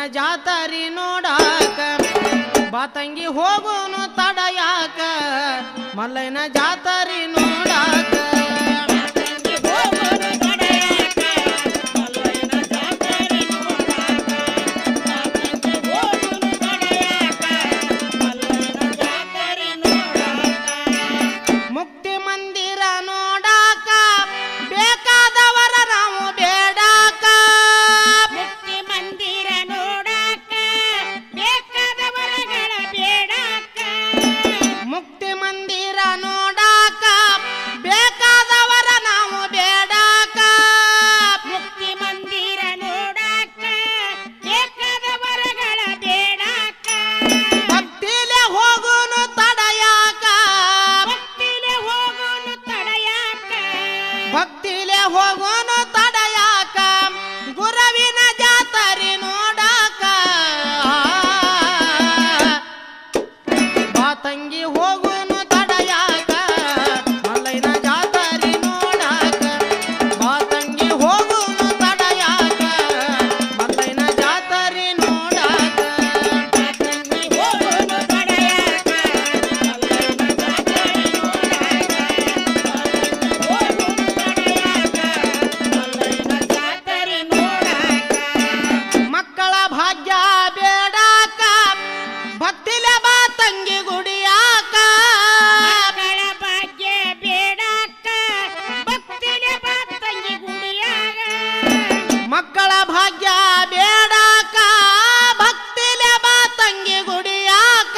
ಜಾತರಿ ನೋಡಾಕ ಬಾ ತಂಗಿ ಹೋಗೋನು ತಡಯಾಕ ಮಲ್ಲಯ್ಯನ ಜಾತರಿ ನೋಡಾಕ ಭಕ್ತಿಲೆ ಹೋಗೋನು ತಡಯಾಕ ಗುರವಿನ ಜಾತರಿ ನೋಡಾಕ ಬಾ ತಂಗಿ ಹೋಗೋನು ತಡಯಾಕ ಮಲ್ಲಯ್ಯನ ಜಾತರಿ ನೋಡಾಕ ಬಾ ತಂಗಿ ಹೋಗೋನು ತಡಯಾಕ ಮಲ್ಲಯ್ಯನ ಜಾತರಿ ನೋಡಾಕ ಮಕ್ಕಳ ಭಾಗ್ಯ ಬೇಡಾಕ ಭಕ್ತಿಲೆ ಬಾ ತಂಗಿ ಗುಡಿಯಾಕ ಮಕ್ಕಳ ಭಾಗ್ಯ ಬೇಡಾಕ ಭಕ್ತಿಲೆ ಬಾ ತಂಗಿ ಗುಡಿಯಾಕ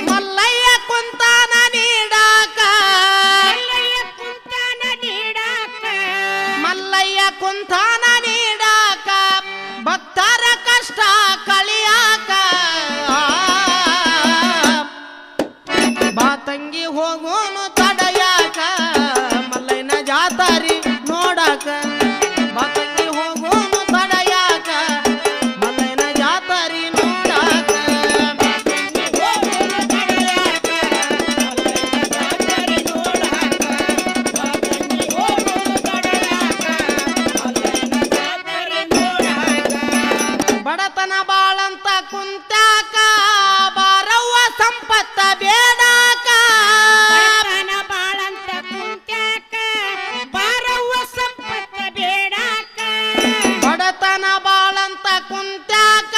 ಮಲ್ಲಯ್ಯ ಕುಂತಾನ ನೀಡಾಕ ಮಲ್ಲಯ್ಯ ಕುಂತಾನ ನೀಡಾಕ ಭಕ್ತರ ಕಷ್ಟ ಕಳಿಯಾಕ ಬಾ ತಂಗಿ ಹೋಗೋನು ತಡಯಾಕ ಮಲ್ಲಯ್ಯನ ಜಾತರಿ ನೋಡಾಕ ಬಾ ತಂಗಿ ಹೋಗೋನು ತಡಯಾಕ ಮಲ್ಲಯ್ಯನ ಜಾತರಿ ನೋಡಾಕ ಬಡತನ ಬಾಳಂತ ಕುಂತಾಕ ಬಾರವ್ವ ಸಂಪತ್ತ ಬೇಡಾಕ ಬಡತನ ಬಾಳಂತ ಕುಂತ್ಯಾಕ ಬಾರವ್ವ ಸಂಪತ್ತ ಬೇಡಾಕ ಬಡತನ ಬಾಳಂತ ಕುಂತಾಕ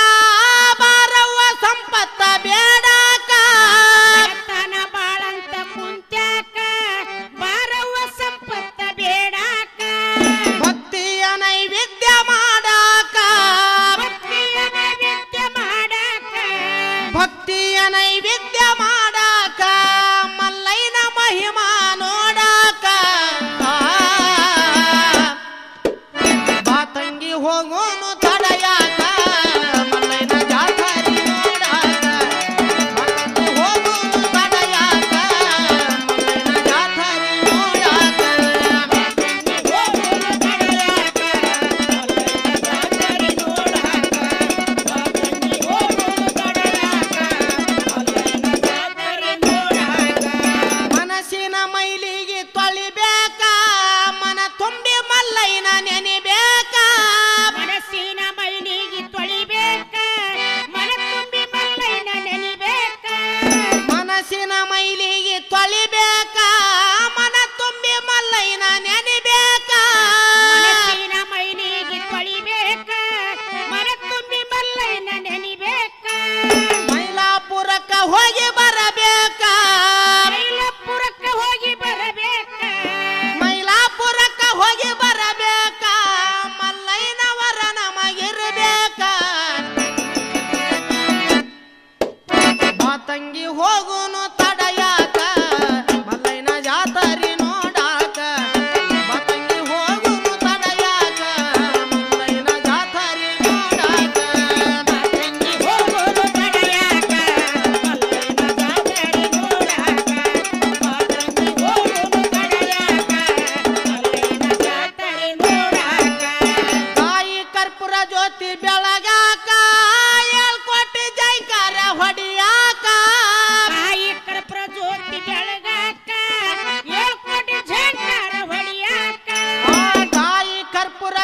ಬಾರವ್ವ ಸಂಪತ್ತ ಬೇಡಾಕ ಬಡತನ ಬಾಳಂತ ಕುಂತ್ಯಾಕ ಬಾರವ್ವ ಸಂಪತ್ತ ಬೇಡಾಕ ಭಕ್ತಿಯ ನೈವೇದ್ಯ ಮಾಡಾಕ ಭಕ್ತಿಯ ನೈವೇದ್ಯ ಮಾಡಾಕ ಭಕ್ತಿಯ ನೈವೇದ್ಯ ಮಾಡಾಕ ಮಲ್ಲಯ್ಯನ ಮಹಿಮಾ ನೋಡಾಕ ಬಾ ತಂಗಿ ಹೋಗೋನು ತಡಯಾಕ ಮಲ್ಲಯ್ಯನ ಜಾತರಿ ನೋಡಾಕ ಬಾ ತಂಗಿ ಹೋಗೋನು ತಡಯಾಕ ಮಲ್ಲಯ್ಯನ ಜಾತರಿ ನೋಡಾಕ ಮನಸ್ಸಿನ ಮೈಲಿಗೆ ತೊಳಿಬೇಕ ಮನ ತುಂಬಿ ಮಲ್ಲಯ್ಯನ ನೆನಿಬೇಕ ಮನಸ್ಸಿನ ಮೈಲಿಗೆ ತೊಳಿಬೇಕ ಮನ ತುಂಬಿ ಮಲ್ಲಯ್ಯನ ನೆನಿಬೇಕ ಮನಸ್ಸಿನ ಮೈಲಿಗೆ ತೊಳಿಬೇಕ ಮನ ತುಂಬಿ ಮಲ್ಲಯ್ಯನ ನೆನಿಬೇಕ ಮನಸ್ಸಿನ ಮೈಲಿಗೆ ತೊಳಿಬೇಕ ಮನ ತುಂಬಿ ಮಲ್ಲಯ್ಯನ ನೆನಿಬೇಕ ಮೈಲಾಪುರಕ್ಕ ಹೋಗಿ ಬರಬೇಕ ಮೈಲಾಪುರಕ್ಕೆ ಹೋಗಿ ಬರಬೇಕ ಮೈಲಾಪುರಕ್ಕ ಹೋಗಿ ಬರಬೇಕ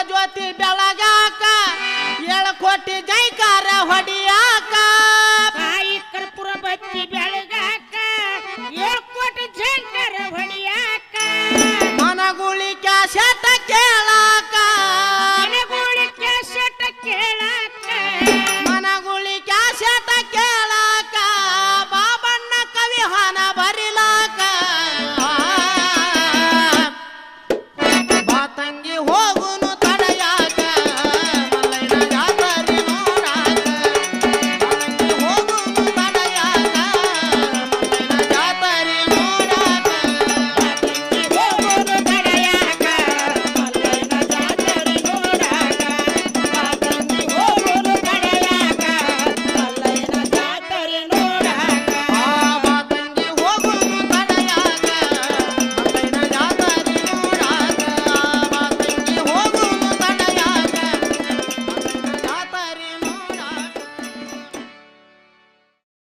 ಜ್ಯೋತಿ ಬೆಳಗ